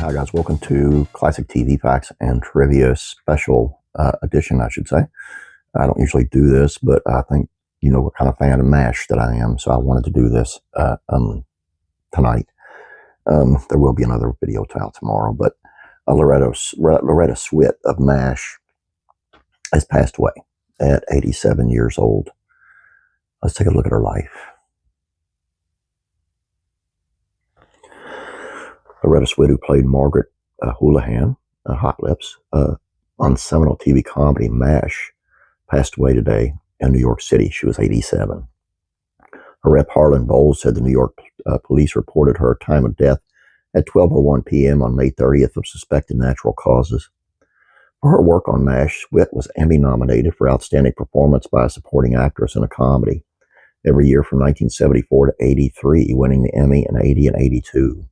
Hi guys, welcome to Classic TV Facts and Trivia Special Edition, I should say. I don't usually do this, but I think you know what kind of fan of MASH that I am, so I wanted to do this tonight. There will be another video out tomorrow, but Loretta Swit of MASH has passed away at 87 years old. Let's take a look at her life. Loretta Swit, who played Margaret Houlihan, Hot Lips, on seminal TV comedy MASH, passed away today in New York City. She was 87. Her rep, Harlan Bowles, said the New York police reported her time of death at 12:01 p.m. on May 30th of suspected natural causes. For her work on MASH, Swit was Emmy nominated for Outstanding Performance by a Supporting Actress in a Comedy every year from 1974 to 83, winning the Emmy in 80 and 82.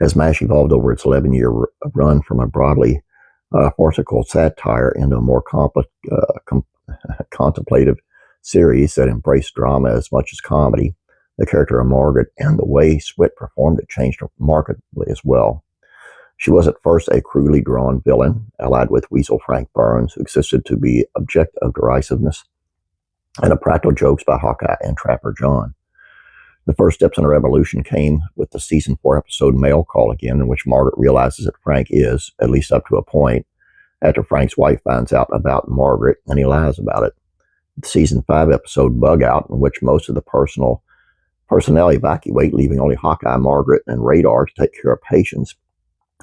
As MASH evolved over its 11-year run from a broadly farcical satire into a more contemplative series that embraced drama as much as comedy, the character of Margaret and the way Swit performed it changed markedly as well. She was at first a crudely drawn villain, allied with Weasel Frank Burns, who existed to be object of derisiveness, and of practical jokes by Hawkeye and Trapper John. The first steps in her evolution came with the season 4 episode Mail Call Again, in which Margaret realizes that Frank is, at least up to a point, after Frank's wife finds out about Margaret and he lies about it. The season 5 episode Bug Out, in which most of the personnel evacuate, leaving only Hawkeye, Margaret, and Radar to take care of patients.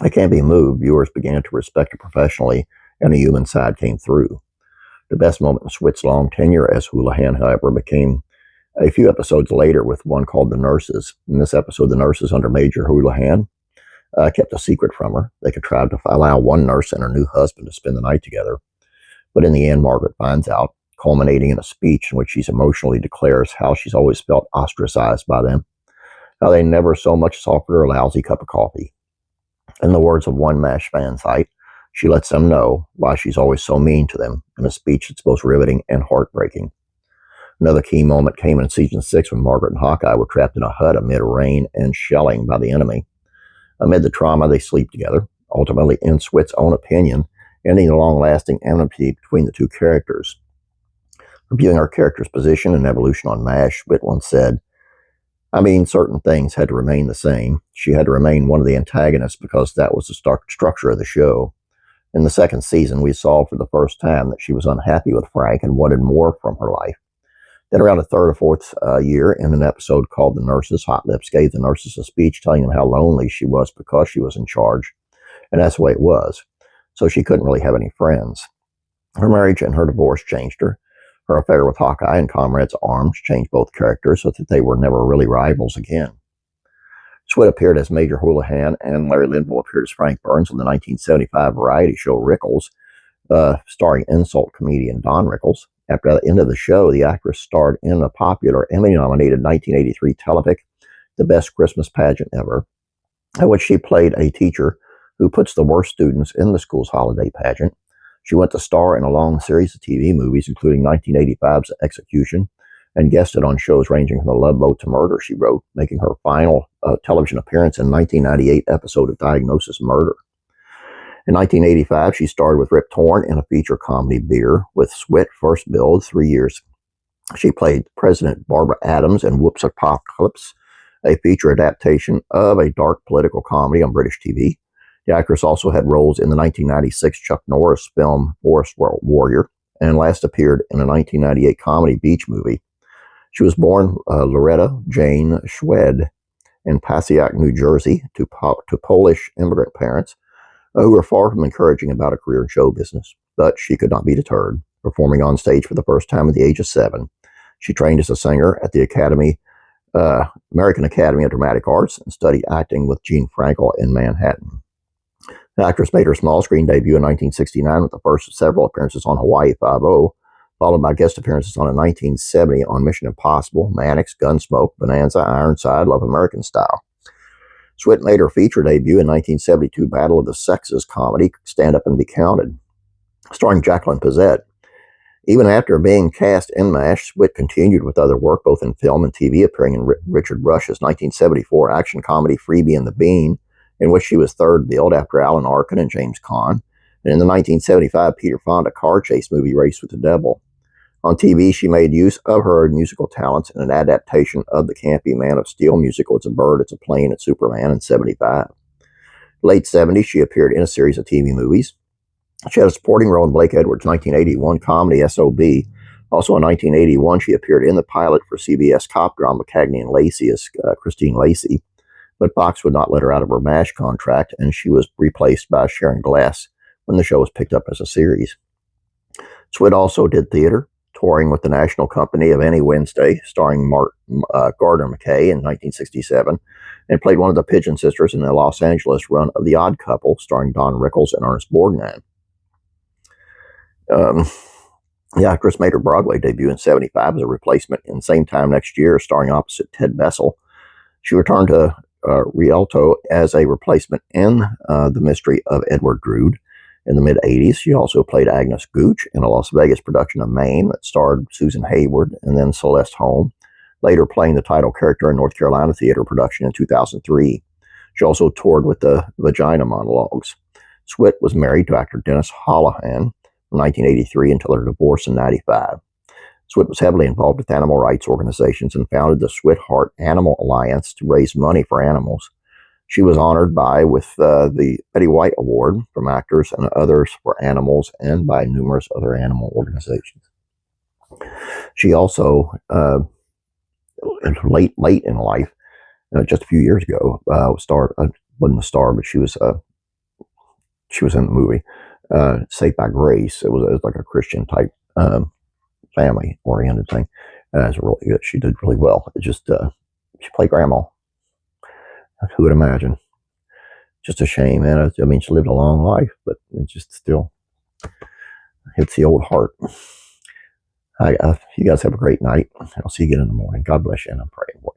They can't be moved. Viewers began to respect her professionally, and the human side came through. The best moment in Swit's long tenure as Houlihan, however, became a few episodes later with one called The Nurses. In this episode, the nurses under Major Houlihan kept a secret from her. They contrived to allow one nurse and her new husband to spend the night together. But in the end, Margaret finds out, culminating in a speech in which she emotionally declares how she's always felt ostracized by them, how they never so much as offered her a lousy cup of coffee. In the words of one MASH fan site, she lets them know why she's always so mean to them in a speech that's both riveting and heartbreaking. Another key moment came in season 6 when Margaret and Hawkeye were trapped in a hut amid rain and shelling by the enemy. Amid the trauma, they sleep together, ultimately, in Swit's own opinion, ending the long-lasting enmity between the two characters. Reviewing her character's position and evolution on MASH, Swit once said, "I mean, certain things had to remain the same. She had to remain one of the antagonists because that was the structure of the show. In the second season, we saw for the first time that she was unhappy with Frank and wanted more from her life. Then around the third or fourth year, in an episode called The Nurses, Hot Lips gave the nurses a speech telling them how lonely she was because she was in charge. And that's the way it was. So she couldn't really have any friends. Her marriage and her divorce changed her. Her affair with Hawkeye and Comrades Arms changed both characters so that they were never really rivals again. Swit appeared as Major Houlihan, and Larry Linville appeared as Frank Burns on the 1975 variety show Rickles, starring insult comedian Don Rickles. After the end of the show, the actress starred in the popular Emmy-nominated 1983 telepic, The Best Christmas Pageant Ever, in which she played a teacher who puts the worst students in the school's holiday pageant. She went to star in a long series of TV movies, including 1985's Execution, and guested on shows ranging from The Love Boat to Murder, she wrote, making her final television appearance in 1998 episode of Diagnosis Murder. In 1985, she starred with Rip Torn in a feature comedy Beer with Swit first billed 3 years. She played President Barbara Adams in Whoops Apocalypse, a feature adaptation of a dark political comedy on British TV. The actress also had roles in the 1996 Chuck Norris film Forest Warrior and last appeared in a 1998 comedy beach movie. She was born Loretta Jane Swit in Passaic, New Jersey, to Polish immigrant parents who were far from encouraging about a career in show business. But she could not be deterred. Performing on stage for the first time at the age of 7, she trained as a singer at the American Academy of Dramatic Arts and studied acting with Gene Frankel in Manhattan. The actress made her small screen debut in 1969 with the first of several appearances on Hawaii Five-0, followed by guest appearances on a 1970 on Mission Impossible, Mannix, Gunsmoke, Bonanza, Ironside, Love American Style. Swit made her feature debut in 1972 Battle of the Sexes comedy Stand Up and Be Counted, starring Jacqueline Pizzette. Even after being cast in MASH, Swit continued with other work both in film and TV, appearing in Richard Rush's 1974 action comedy Freebie and the Bean in which she was third billed after Alan Arkin and James Caan. And in the 1975 Peter Fonda car chase movie Race with the Devil. On TV, she made use of her musical talents in an adaptation of the campy Man of Steel musical It's a Bird, It's a Plane, It's Superman in 75. Late 70s, she appeared in a series of TV movies. She had a supporting role in Blake Edwards' 1981 comedy S.O.B. Also in 1981, she appeared in the pilot for CBS cop drama Cagney and Lacey as Christine Lacey, but Fox would not let her out of her MASH contract, and she was replaced by Sharon Glass when the show was picked up as a series. Swit also did theater, touring with the National Company of Any Wednesday, starring Gardner McKay in 1967, and played one of the Pigeon sisters in the Los Angeles run of The Odd Couple, starring Don Rickles and Ernest Borgnine. The actress made her Broadway debut in 75 as a replacement in Same Time Next Year, starring opposite Ted Bessel. She returned to Rialto as a replacement in The Mystery of Edward Drood. In the mid-'80s, she also played Agnes Gooch in a Las Vegas production of Maine that starred Susan Hayward and then Celeste Holm, later playing the title character in North Carolina theater production in 2003. She also toured with the Vagina Monologues. Swit was married to actor Dennis Houlihan from 1983 until her divorce in 1995. Swit was heavily involved with animal rights organizations and founded the Swit Heart Animal Alliance to raise money for animals. She was honored with the Betty White Award from actors and others for animals and by numerous other animal organizations. She also, late in life, just a few years ago, wasn't a star, but she was in the movie Saved by Grace. It was like a Christian type family oriented thing. It's really good. She did really well. It just she played grandma. Who would imagine? Just a shame, man. I mean, she lived a long life, but it just still hits the old heart. You guys have a great night. I'll see you again in the morning. God bless you, and I'm praying for you.